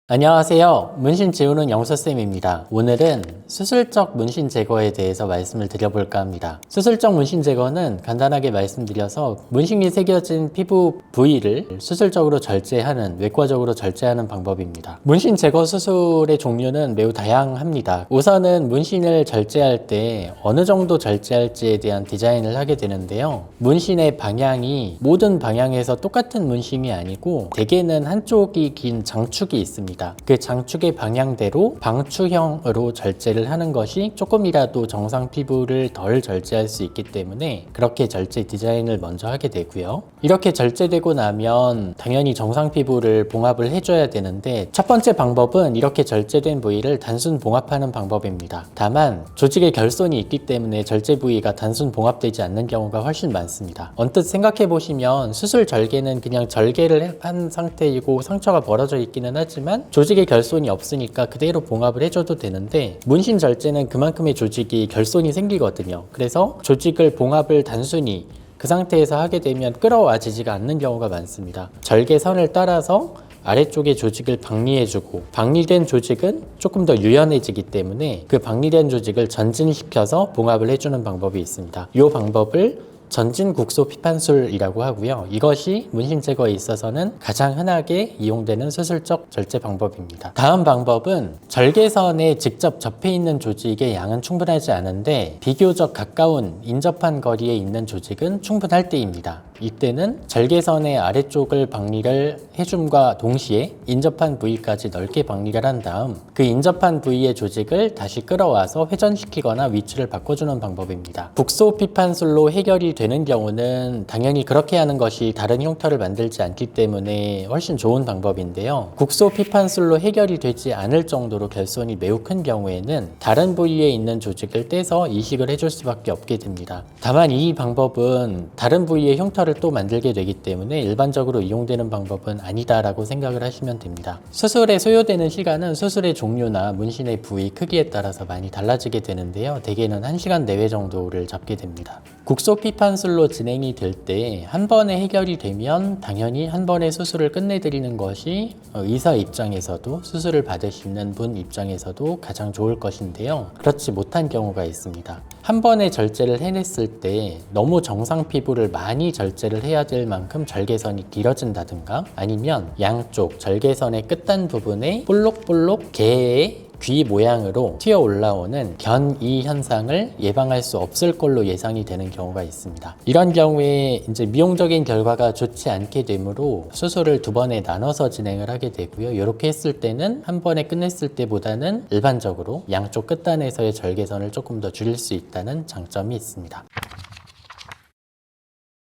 안녕하세요. 문신 지우는 영서쌤입니다. 오늘은 수술적 문신 제거에 대해서 말씀을 드려볼까 합니다. 수술적 문신 제거는 간단하게 말씀드려서 문신이 새겨진 피부 부위를 수술적으로 절제하는, 외과적으로 절제하는 방법입니다. 문신 제거 수술의 종류는 매우 다양합니다. 우선은 문신을 절제할 때 어느 정도 절제할지에 대한 디자인을 하게 되는데요. 문신의 방향이 모든 방향에서 똑같은 문신이 아니고 대개는 한쪽이 긴 장축이 있습니다. 그 장축의 방향대로 방추형으로 절제를 하는 것이 조금이라도 정상 피부를 덜 절제할 수 있기 때문에 그렇게 절제 디자인을 먼저 하게 되고요. 이렇게 절제되고 나면 당연히 정상 피부를 봉합을 해줘야 되는데 첫 번째 방법은 이렇게 절제된 부위를 단순 봉합하는 방법입니다. 다만 조직의 결손이 있기 때문에 절제 부위가 단순 봉합되지 않는 경우가 훨씬 많습니다. 언뜻 생각해 보시면 수술 절개는 그냥 절개를 한 상태이고 상처가 벌어져 있기는 하지만 조직의 결손이 없으니까 그대로 봉합을 해줘도 되는데 문신 절제는 그만큼의 조직이 결손이 생기거든요. 그래서 조직을 봉합을 단순히 그 상태에서 하게 되면 끌어와지지가 않는 경우가 많습니다. 절개선을 따라서 아래쪽의 조직을 박리해주고 박리된 조직은 조금 더 유연해지기 때문에 그 박리된 조직을 전진시켜서 봉합을 해주는 방법이 있습니다. 이 방법을 전진국소 피판술이라고 하고요. 이것이 문신 제거에 있어서는 가장 흔하게 이용되는 수술적 절제 방법입니다. 다음 방법은 절개선에 직접 접해 있는 조직의 양은 충분하지 않은데 비교적 가까운 인접한 거리에 있는 조직은 충분할 때입니다. 이때는 절개선의 아래쪽을 박리를 해줌과 동시에 인접한 부위까지 넓게 박리를 한 다음 그 인접한 부위의 조직을 다시 끌어와서 회전시키거나 위치를 바꿔주는 방법입니다. 국소 피판술로 해결이 되는 경우는 당연히 그렇게 하는 것이 다른 흉터를 만들지 않기 때문에 훨씬 좋은 방법인데요. 국소 피판술로 해결이 되지 않을 정도로 결손이 매우 큰 경우에는 다른 부위에 있는 조직을 떼서 이식을 해줄 수밖에 없게 됩니다. 다만 이 방법은 다른 부위의 흉터를 또 만들게 되기 때문에 일반적으로 이용되는 방법은 아니다라고 생각을 하시면 됩니다. 수술에 소요되는 시간은 수술의 종류나 문신의 부위 크기에 따라서 많이 달라지게 되는데요. 대개는 1시간 내외 정도를 잡게 됩니다. 국소 피판술로 진행이 될 때 한 번에 해결이 되면 당연히 한 번에 수술을 끝내드리는 것이 의사 입장에서도 수술을 받으시는 분 입장에서도 가장 좋을 것인데요. 그렇지 못한 경우가 있습니다. 한 번에 절제를 해냈을 때 너무 정상 피부를 많이 절제를 해야 될 만큼 절개선이 길어진다든가 아니면 양쪽 절개선의 끝단 부분에 볼록볼록 개의 귀 모양으로 튀어 올라오는 견이 현상을 예방할 수 없을 걸로 예상이 되는 경우가 있습니다. 이런 경우에 이제 미용적인 결과가 좋지 않게 되므로 수술을 2번에 나눠서 진행을 하게 되고요. 이렇게 했을 때는 한 번에 끝냈을 때보다는 일반적으로 양쪽 끝단에서의 절개선을 조금 더 줄일 수 있다는 장점이 있습니다.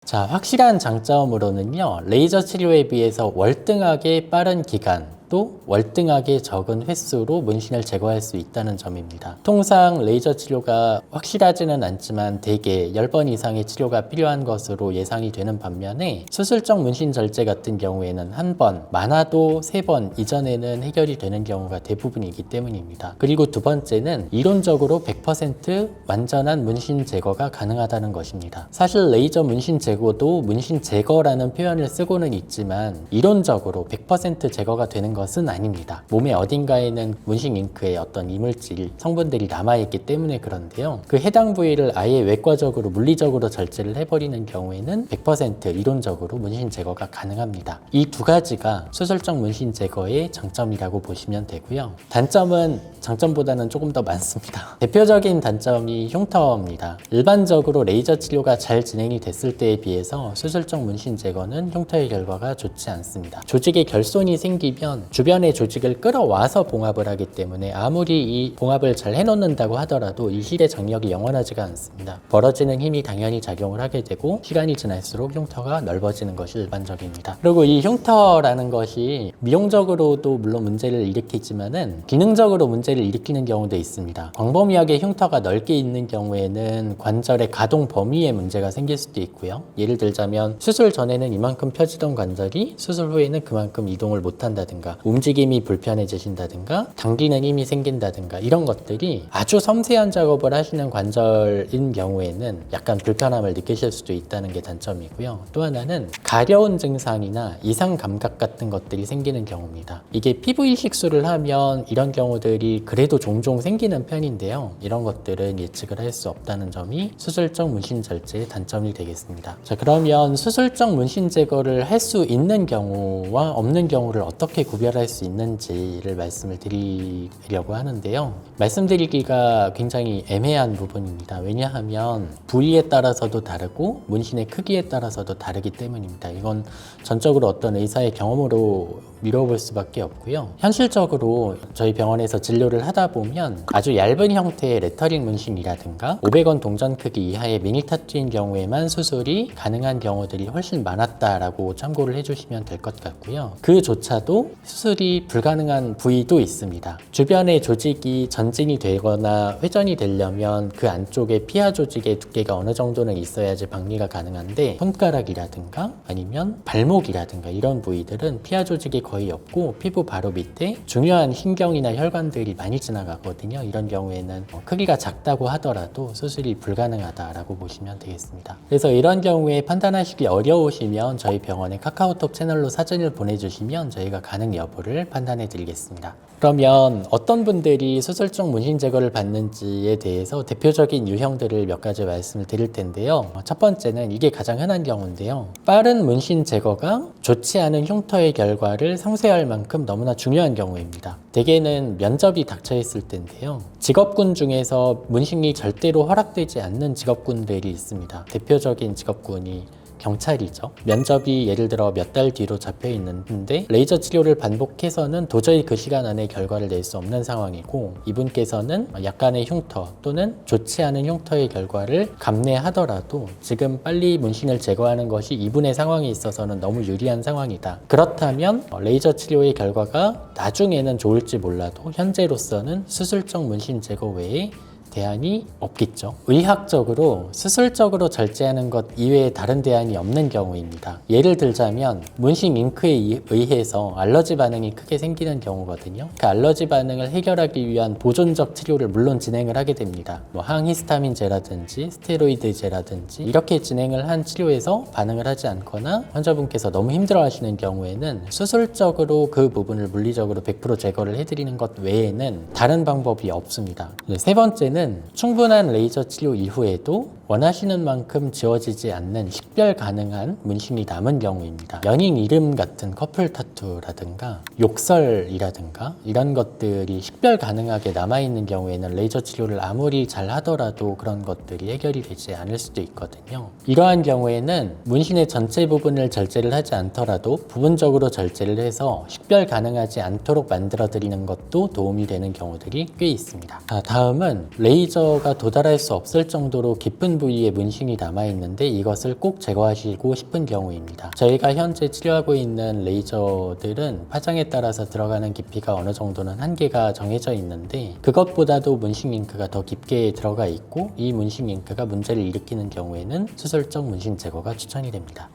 자, 확실한 장점으로는요, 레이저 치료에 비해서 월등하게 빠른 기간 또 월등하게 적은 횟수로 문신을 제거할 수 있다는 점입니다. 통상 레이저 치료가 확실하지는 않지만 대개 10번 이상의 치료가 필요한 것으로 예상이 되는 반면에 수술적 문신 절제 같은 경우에는 한 번, 많아도 3번 이전에는 해결이 되는 경우가 대부분이기 때문입니다. 그리고 두 번째는 이론적으로 100% 완전한 문신 제거가 가능하다는 것입니다. 사실 레이저 문신 제거도 문신 제거라는 표현을 쓰고는 있지만 이론적으로 100% 제거가 되는 것은 아닙니다. 몸의 어딘가에는 문신 잉크의 어떤 이물질, 성분들이 남아있기 때문에 그런데요. 그 해당 부위를 아예 외과적으로, 물리적으로 절제를 해버리는 경우에는 100% 이론적으로 문신 제거가 가능합니다. 이 두 가지가 수술적 문신 제거의 장점이라고 보시면 되고요. 단점은 장점보다는 조금 더 많습니다. 대표적인 단점이 흉터입니다. 일반적으로 레이저 치료가 잘 진행이 됐을 때에 비해서 수술적 문신 제거는 흉터의 결과가 좋지 않습니다. 조직에 결손이 생기면 주변의 조직을 끌어와서 봉합을 하기 때문에 아무리 이 봉합을 잘 해놓는다고 하더라도 이 힐의 장력이 영원하지가 않습니다. 벌어지는 힘이 당연히 작용을 하게 되고 시간이 지날수록 흉터가 넓어지는 것이 일반적입니다. 그리고 이 흉터라는 것이 미용적으로도 물론 문제를 일으키지만은 기능적으로 문제를 일으키는 경우도 있습니다. 광범위하게 흉터가 넓게 있는 경우에는 관절의 가동 범위에 문제가 생길 수도 있고요. 예를 들자면 수술 전에는 이만큼 펴지던 관절이 수술 후에는 그만큼 이동을 못한다든가 움직임이 불편해지신다든가 당기는 힘이 생긴다든가 이런 것들이 아주 섬세한 작업을 하시는 관절인 경우에는 약간 불편함을 느끼실 수도 있다는 게 단점이고요. 또 하나는 가려운 증상이나 이상 감각 같은 것들이 생기는 경우입니다. 이게 피부 이식술을 하면 이런 경우들이 그래도 종종 생기는 편인데요. 이런 것들은 예측을 할 수 없다는 점이 수술적 문신 절제의 단점이 되겠습니다. 자, 그러면 수술적 문신 제거를 할 수 있는 경우와 없는 경우를 어떻게 구별할 수 있는지를 말씀을 드리려고 하는데요. 말씀드리기가 굉장히 애매한 부분입니다. 왜냐하면 부위에 따라서도 다르고 문신의 크기에 따라서도 다르기 때문입니다. 이건 전적으로 어떤 의사의 경험으로 미뤄볼 수밖에 없고요. 현실적으로 저희 병원에서 진료를 하다 보면 아주 얇은 형태의 레터링 문신이라든가 500원 동전 크기 이하의 미니 타투인 경우에만 수술이 가능한 경우들이 훨씬 많았다라고 참고를 해주시면 될 것 같고요. 그조차도 수술이 불가능한 부위도 있습니다. 주변의 조직이 전진이 되거나 회전이 되려면 그 안쪽에 피하 조직의 두께가 어느 정도는 있어야지 박리가 가능한데 손가락이라든가 아니면 발목이라든가 이런 부위들은 피하 조직이 거의 없고 피부 바로 밑에 중요한 신경이나 혈관들이 많이 지나가거든요. 이런 경우에는 크기가 작다고 하더라도 수술이 불가능하다라고 보시면 되겠습니다. 그래서 이런 경우에 판단하시기 어려우시면 저희 병원의 카카오톡 채널로 사진을 보내주시면 저희가 가능 여부를 판단해 드리겠습니다. 그러면 어떤 분들이 수술적 문신 제거를 받는지에 대해서 대표적인 유형들을 몇 가지 말씀을 드릴 텐데요. 첫 번째는 이게 가장 흔한 경우인데요. 빠른 문신 제거가 좋지 않은 흉터의 결과를 상쇄할 만큼 너무나 중요한 경우입니다. 대개는 면접이 닥쳐 있을 텐데요. 직업군 중에서 문신이 절대로 허락되지 않는 직업군들이 있습니다. 대표적인 직업군이 경찰이죠. 면접이 예를 들어 몇 달 뒤로 잡혀 있는데 레이저 치료를 반복해서는 도저히 그 시간 안에 결과를 낼 수 없는 상황이고 이분께서는 약간의 흉터 또는 좋지 않은 흉터의 결과를 감내하더라도 지금 빨리 문신을 제거하는 것이 이분의 상황에 있어서는 너무 유리한 상황이다. 그렇다면 레이저 치료의 결과가 나중에는 좋을지 몰라도 현재로서는 수술적 문신 제거 외에 대안이 없겠죠. 의학적으로 수술적으로 절제하는 것 이외에 다른 대안이 없는 경우입니다. 예를 들자면 문신 잉크에 의해서 알러지 반응이 크게 생기는 경우거든요. 그 알러지 반응을 해결하기 위한 보존적 치료를 물론 진행을 하게 됩니다. 항히스타민제라든지 스테로이드제라든지 이렇게 진행을 한 치료에서 반응을 하지 않거나 환자분께서 너무 힘들어 하시는 경우에는 수술적으로 그 부분을 물리적으로 100% 제거를 해드리는 것 외에는 다른 방법이 없습니다. 세 번째는 충분한 레이저 치료 이후에도 원하시는 만큼 지워지지 않는 식별 가능한 문신이 남은 경우입니다. 연인 이름 같은 커플 타투라든가 욕설이라든가 이런 것들이 식별 가능하게 남아있는 경우에는 레이저 치료를 아무리 잘 하더라도 그런 것들이 해결이 되지 않을 수도 있거든요. 이러한 경우에는 문신의 전체 부분을 절제를 하지 않더라도 부분적으로 절제를 해서 식별 가능하지 않도록 만들어 드리는 것도 도움이 되는 경우들이 꽤 있습니다. 다음은 레이저가 도달할 수 없을 정도로 깊은 부위에 문신이 남아있는데 이것을 꼭 제거하시고 싶은 경우입니다. 저희가 현재 치료하고 있는 레이저들은 파장에 따라서 들어가는 깊이가 어느 정도는 한계가 정해져 있는데 그것보다도 문신 잉크가 더 깊게 들어가 있고 이 문신 잉크가 문제를 일으키는 경우에는 수술적 문신 제거가 추천이 됩니다.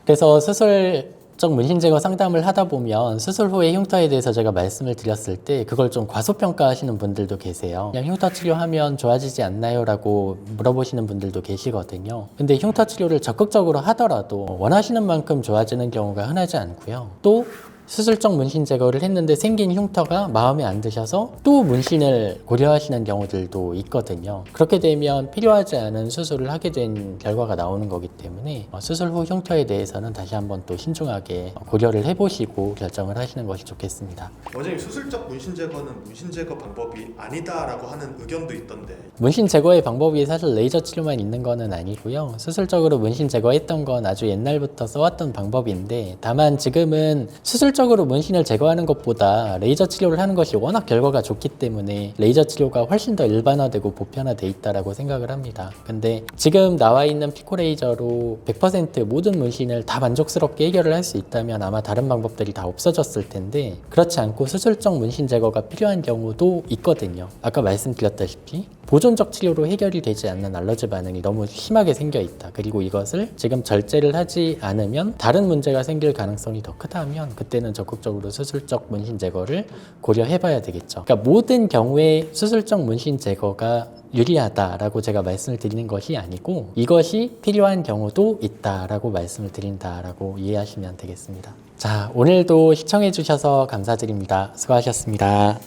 그래서 수술적 문신 제거 상담을 하다 보면 수술 후의 흉터에 대해서 제가 말씀을 드렸을 때 그걸 좀 과소평가하시는 분들도 계세요. 그냥 흉터 치료하면 좋아지지 않나요? 라고 물어보시는 분들도 계시거든요. 근데 흉터 치료를 적극적으로 하더라도 원하시는 만큼 좋아지는 경우가 흔하지 않고요. 또 수술적 문신 제거를 했는데 생긴 흉터가 마음에 안 드셔서 또 문신을 고려하시는 경우들도 있거든요. 그렇게 되면 필요하지 않은 수술을 하게 된 결과가 나오는 거기 때문에 수술 후 흉터에 대해서는 다시 한번 또 신중하게 고려를 해보시고 결정을 하시는 것이 좋겠습니다. 원장님, 수술적 문신 제거는 문신 제거 방법이 아니다라고 하는 의견도 있던데. 문신 제거의 방법이 사실 레이저 치료만 있는 거는 아니고요. 수술적으로 문신 제거했던 건 아주 옛날부터 써왔던 방법인데 다만 지금은 수술적으로 문신을 제거하는 것보다 레이저 치료를 하는 것이 워낙 결과가 좋기 때문에 레이저 치료가 훨씬 더 일반화되고 보편화돼 있다라고 생각을 합니다. 근데 지금 나와 있는 피코 레이저로 100% 모든 문신을 다 만족스럽게 해결을 할 수 있다면 아마 다른 방법들이 다 없어졌을 텐데 그렇지 않고 수술적 문신 제거가 필요한 경우도 있거든요. 아까 말씀드렸다시피 보존적 치료로 해결이 되지 않는 알러지 반응이 너무 심하게 생겨 있다. 그리고 이것을 지금 절제를 하지 않으면 다른 문제가 생길 가능성이 더 크다면 그때는 적극적으로 수술적 문신 제거를 고려해 봐야 되겠죠. 그러니까 모든 경우에 수술적 문신 제거가 유리하다라고 제가 말씀을 드리는 것이 아니고 이것이 필요한 경우도 있다라고 말씀을 드린다라고 이해하시면 되겠습니다. 자, 오늘도 시청해 주셔서 감사드립니다. 수고하셨습니다.